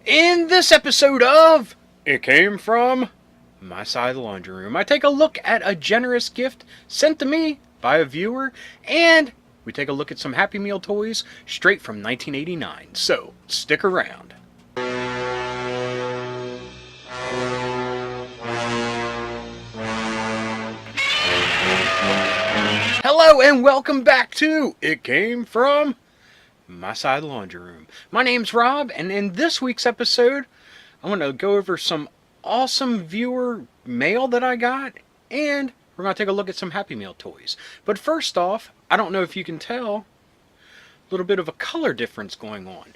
In this episode of It Came From My Side of the Laundry Room, I take a look at a generous gift sent to me by a viewer, and we take a look at some Happy Meal toys straight from 1989. So, stick around. Hello and welcome back to It Came From My Side of the Laundry Room. My name's Rob, and in this week's episode, I want to go over some awesome viewer mail that I got, and we're going to take a look at some Happy Meal toys. But first off, I don't know if you can tell, a little bit of a color difference going on.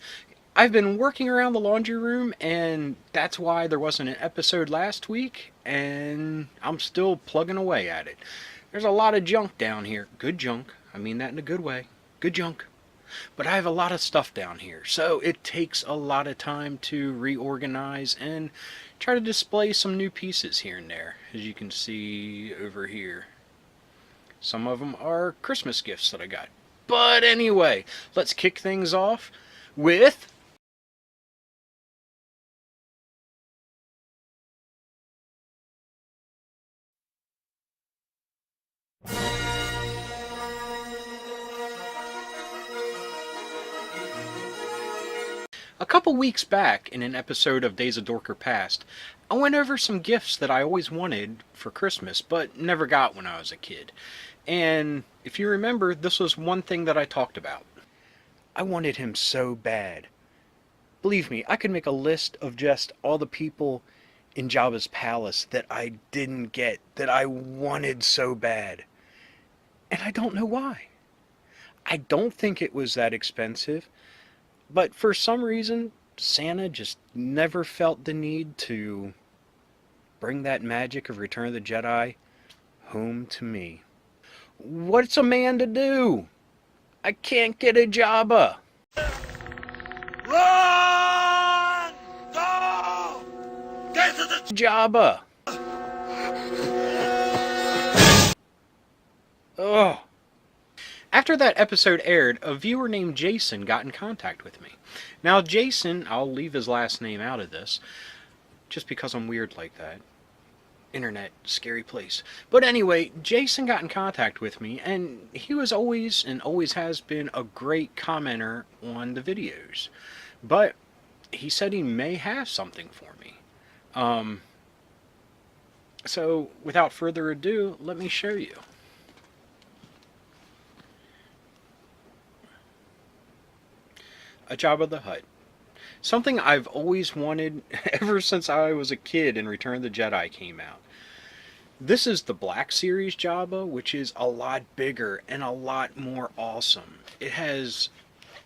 I've been working around the laundry room, and that's why there wasn't an episode last week, and I'm still plugging away at it. There's a lot of junk down here. Good junk. I mean that in a good way. Good junk. But I have a lot of stuff down here, so it takes a lot of time to reorganize and try to display some new pieces here and there. As you can see over here, some of them are Christmas gifts that I got. But anyway, let's kick things off with a couple weeks back, in an episode of Days of Dorker Past, I went over some gifts that I always wanted for Christmas, but never got when I was a kid. And if you remember, this was one thing that I talked about. I wanted him so bad. Believe me, I could make a list of just all the people in Jabba's palace that I didn't get, that I wanted so bad. And I don't know why. I don't think it was that expensive. But for some reason, Santa just never felt the need to bring that magic of Return of the Jedi home to me. What's a man to do? I can't get a Jabba. Run! Go! Get to the Jabba. Ugh. After that episode aired, a viewer named Jason got in contact with me. Now Jason, I'll leave his last name out of this, just because I'm weird like that. Internet, scary place. But anyway, Jason got in contact with me, and he was always, and always has been, a great commenter on the videos. But he said he may have something for me. So without further ado, let me show you. A Jabba the Hutt. Something I've always wanted ever since I was a kid and Return of the Jedi came out. This is the Black Series Jabba, which is a lot bigger and a lot more awesome. It has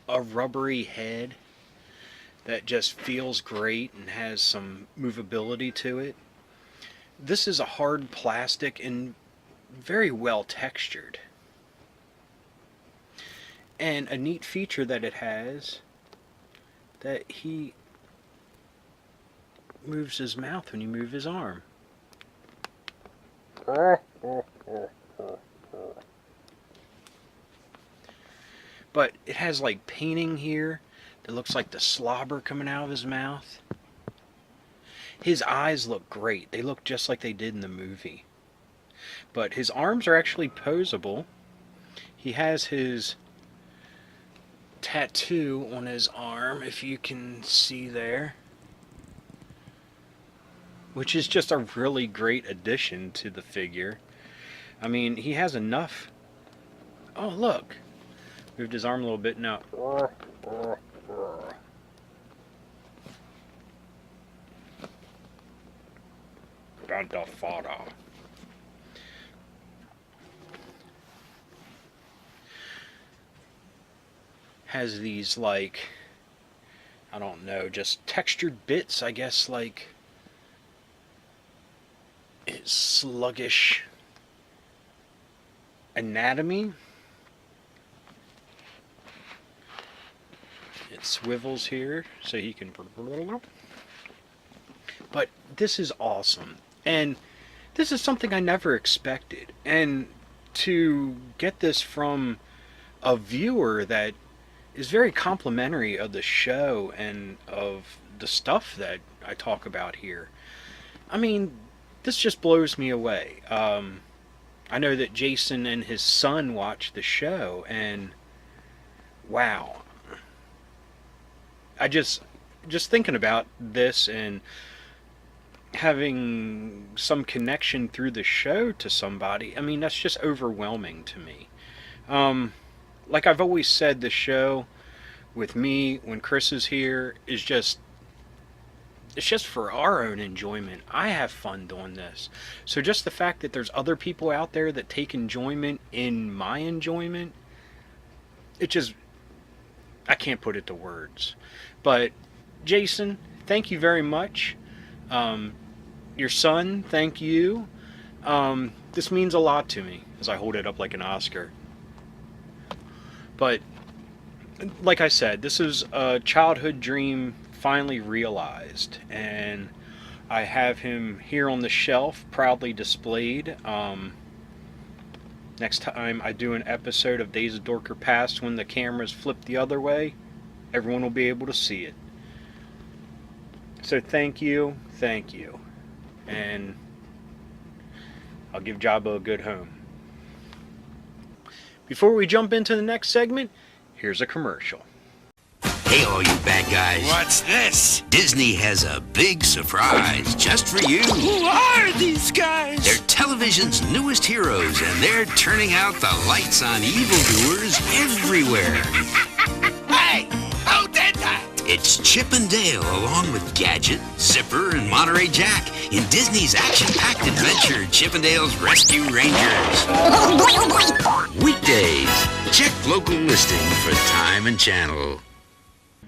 a rubbery head that just feels great and has some movability to it. This is a hard plastic and very well textured. And a neat feature that it has, that he moves his mouth when you move his arm. But it has like painting here that looks like the slobber coming out of his mouth. His eyes look great. They look just like they did in the movie. But his arms are actually posable. He has his tattoo on his arm, if you can see there, which is just a really great addition to the figure. I mean, he has enough. Oh, look, moved his arm a little bit now. Grandfather. Has these, like, I don't know, just textured bits, I guess, like his sluggish anatomy. It swivels here so he can, but this is awesome, and this is something I never expected, and to get this from a viewer that is very complimentary of the show and of the stuff that I talk about here. I mean, this just blows me away. I know that Jason and his son watch the show, and wow. I just thinking about this and having some connection through the show to somebody, I mean, that's just overwhelming to me. Like I've always said, the show with me when Chris is here is just, it's just for our own enjoyment. I have fun doing this. So just the fact that there's other people out there that take enjoyment in my enjoyment, it just, I can't put it to words. But Jason, thank you very much. Your son, thank you. This means a lot to me as I hold it up like an Oscar. But like I said, this is a childhood dream finally realized, and I have him here on the shelf, proudly displayed. Next time I do an episode of Days of Dorker Past when the camera's flipped the other way, everyone will be able to see it. So thank you, and I'll give Jabba a good home. Before we jump into the next segment, here's a commercial. Hey, all you bad guys. What's this? Disney has a big surprise just for you. Who are these guys? They're television's newest heroes, and they're turning out the lights on evildoers everywhere. Hey, who did that? It's Chip and Dale along with Gadget, Zipper, and Monterey Jack in Disney's action-packed adventure, Chip and Dale's Rescue Rangers. Weekdays. Check local listing for time and channel.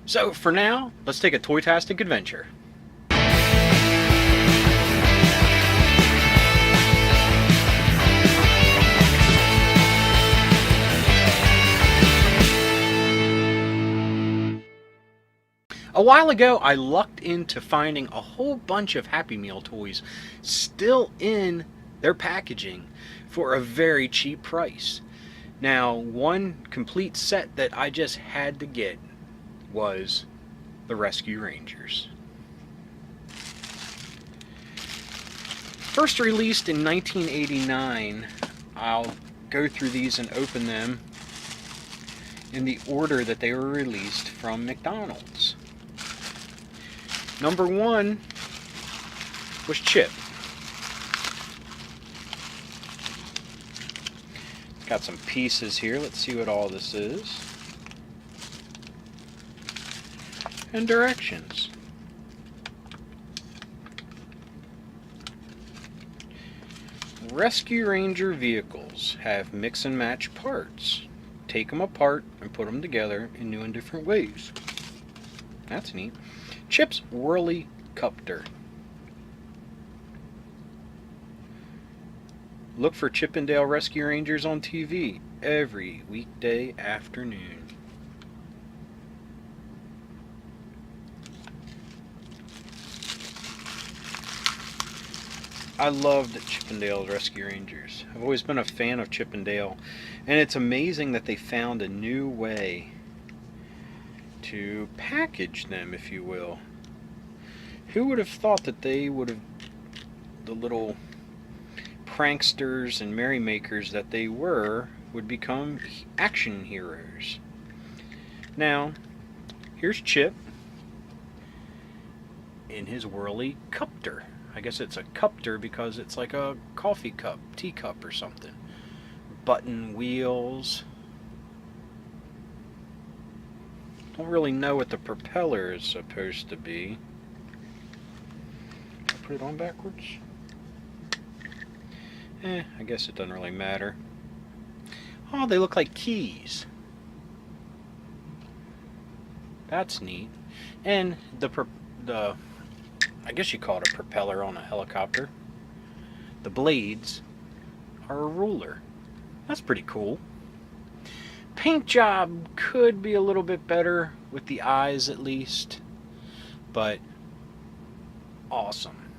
So for now, let's take a Toytastic Adventure. A while ago, I lucked into finding a whole bunch of Happy Meal toys still in their packaging for a very cheap price. Now, one complete set that I just had to get was the Rescue Rangers. First released in 1989, I'll go through these and open them in the order that they were released from McDonald's. Number one was Chip. Got some pieces here. Let's see what all this is. And directions. Rescue Ranger vehicles have mix and match parts. Take them apart and put them together in new and different ways. That's neat. Chip's Whirly Copter. Look for Chip and Dale Rescue Rangers on TV every weekday afternoon. I loved Chip and Dale's Rescue Rangers. I've always been a fan of Chip and Dale, and it's amazing that they found a new way to package them, if you will. Who would have thought that they would have, the little pranksters and merrymakers that they were, would become action heroes. Now, here's Chip in his Whirly Copter. I guess it's a copter because it's like a coffee cup, teacup or something. Button wheels. Don't really know what the propeller is supposed to be. Put it on backwards. I guess it doesn't really matter. Oh, they look like keys. That's neat. And the I guess you call it a propeller on a helicopter. The blades are a ruler. That's pretty cool. Paint job could be a little bit better with the eyes at least, but awesome.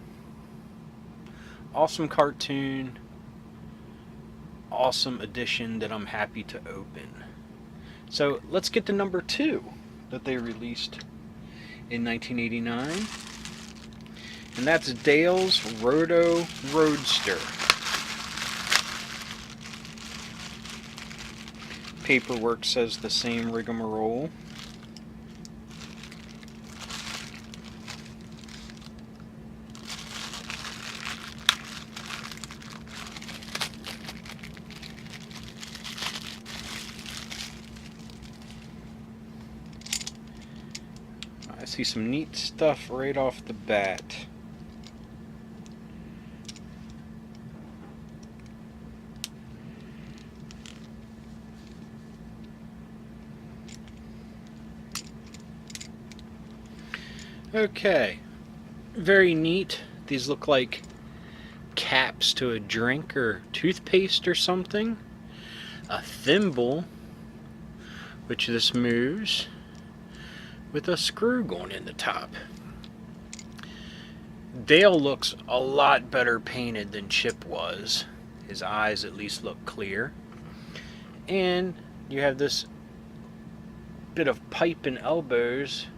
Awesome cartoon. Awesome edition that I'm happy to open. So let's get to number 2 that they released in 1989. And that's Dale's Roto Roadster. Paperwork says the same rigmarole. I see some neat stuff right off the bat. Okay, very neat. These look like caps to a drink or toothpaste or something. A thimble, which this moves, with a screw going in the top. Dale looks a lot better painted than Chip was. His eyes at least look clear. And you have this bit of pipe and elbows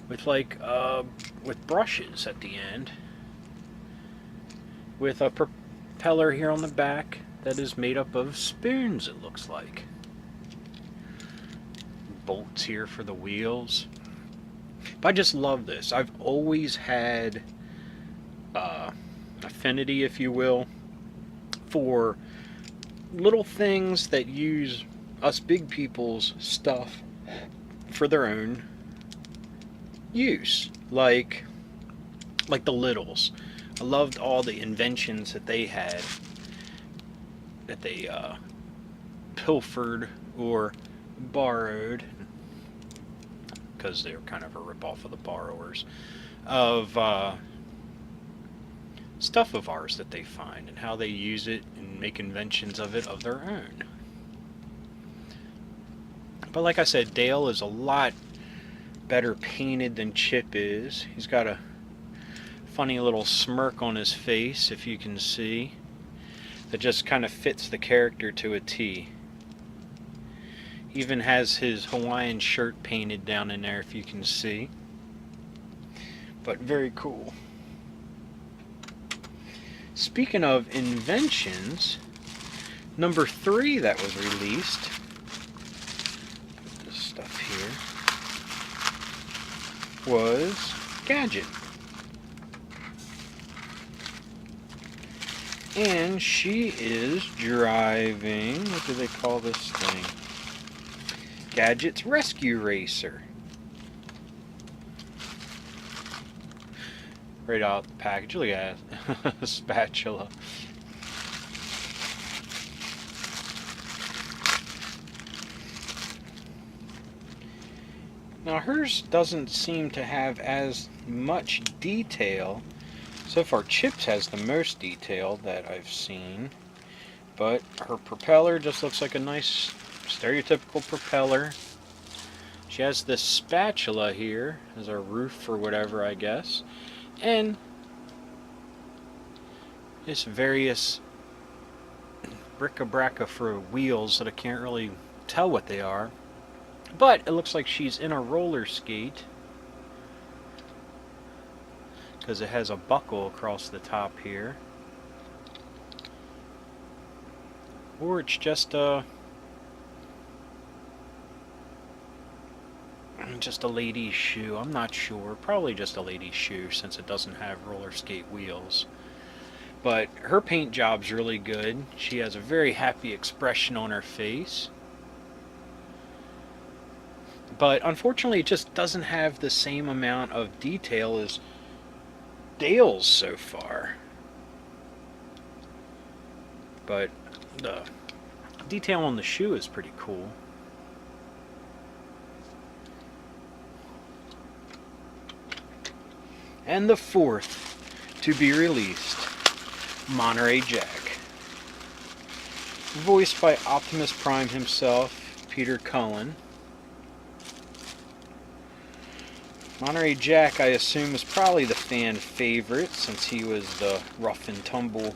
with with brushes at the end, with a propeller here on the back that is made up of spoons, it looks like. Bolts here for the wheels. But I just love this. I've always had affinity, if you will, for little things that use us big people's stuff for their own use, like the Littles. I loved all the inventions that they had, that they pilfered or borrowed, because they were kind of a ripoff of the borrowers, of stuff of ours that they find and how they use it and make inventions of it of their own. But like I said, Dale is a lot better painted than Chip is. He's got a funny little smirk on his face, if you can see, that just kind of fits the character to a T. Even has his Hawaiian shirt painted down in there, if you can see. But very cool. Speaking of inventions, number 3 that was released, put this stuff here, was Gadget. And she is driving, what do they call this thing? Gadget's Rescue Racer. Right out the package. Look at that. A spatula. Now hers doesn't seem to have as much detail. So far Chip's has the most detail that I've seen. But her propeller just looks like a nice stereotypical propeller. She has this spatula here as a roof or whatever, I guess. And it's various bric-a-brac for wheels that I can't really tell what they are. But it looks like she's in a roller skate, because it has a buckle across the top here. Or it's just a lady's shoe. I'm not sure. Probably just a lady's shoe, since it doesn't have roller skate wheels. But her paint job's really good. She has a very happy expression on her face. But unfortunately it just doesn't have the same amount of detail as Dale's so far. But the detail on the shoe is pretty cool. And the 4th to be released, Monterey Jack. Voiced by Optimus Prime himself, Peter Cullen. Monterey Jack, I assume, is probably the fan favorite, since he was the rough and tumble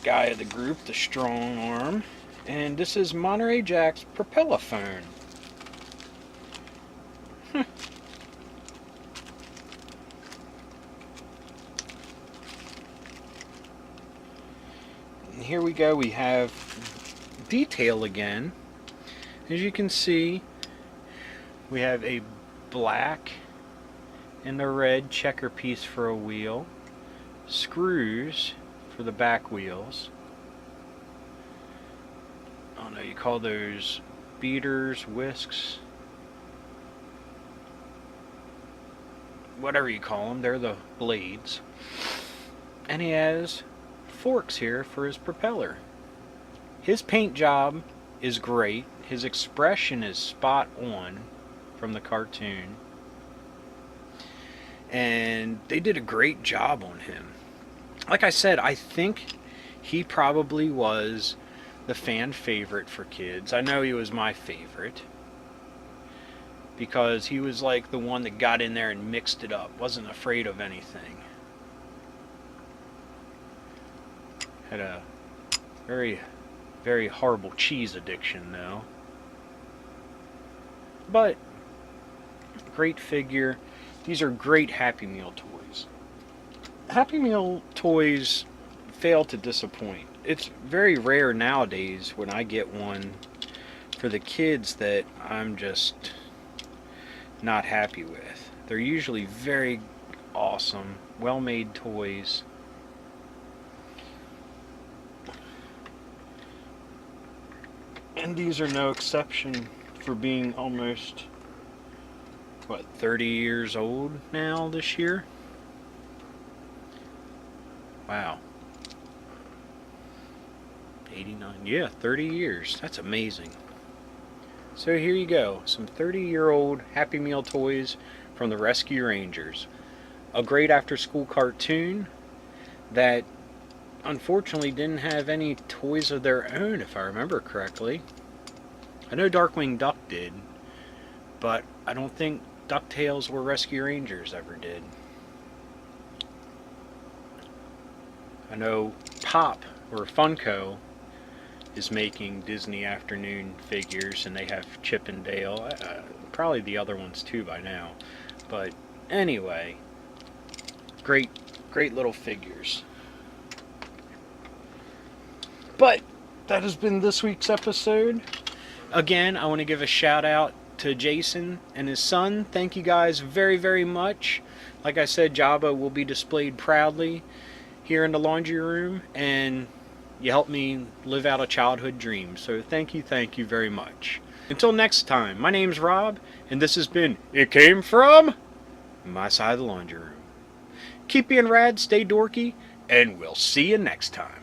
guy of the group, the strong arm. And this is Monterey Jack's propellaphone. here we go. We have detail again. As you can see, we have a black and a red checker piece for a wheel, screws for the back wheels. I don't know, you call those beaters, whisks, whatever you call them, they're the blades. And he has forks here for his propeller. His paint job is great. His expression is spot on from the cartoon. And they did a great job on him. Like I said, I think he probably was the fan favorite for kids. I know he was my favorite, because he was like the one that got in there and mixed it up, wasn't afraid of anything. Had a very, very horrible cheese addiction though. But great figure. These are great Happy Meal toys. Happy Meal toys fail to disappoint. It's very rare nowadays when I get one for the kids that I'm just not happy with. They're usually very awesome, well-made toys. And these are no exception for being almost, what, 30 years old now this year? Wow. 89, yeah, 30 years. That's amazing. So here you go, some 30-year-old Happy Meal toys from the Rescue Rangers. A great after-school cartoon that unfortunately didn't have any toys of their own, if I remember correctly. I know Darkwing Duck did, but I don't think DuckTales or Rescue Rangers ever did. I know Pop, or Funko, is making Disney Afternoon figures, and they have Chip and Dale. Probably the other ones too by now. But anyway, great little figures. But that has been this week's episode. Again, I want to give a shout out to Jason and his son. Thank you guys very, very much. Like I said, Jabba will be displayed proudly here in the laundry room, and you helped me live out a childhood dream. So thank you very much. Until next time, my name's Rob, and this has been It Came From My Side of the Laundry Room. Keep being rad, stay dorky, and we'll see you next time.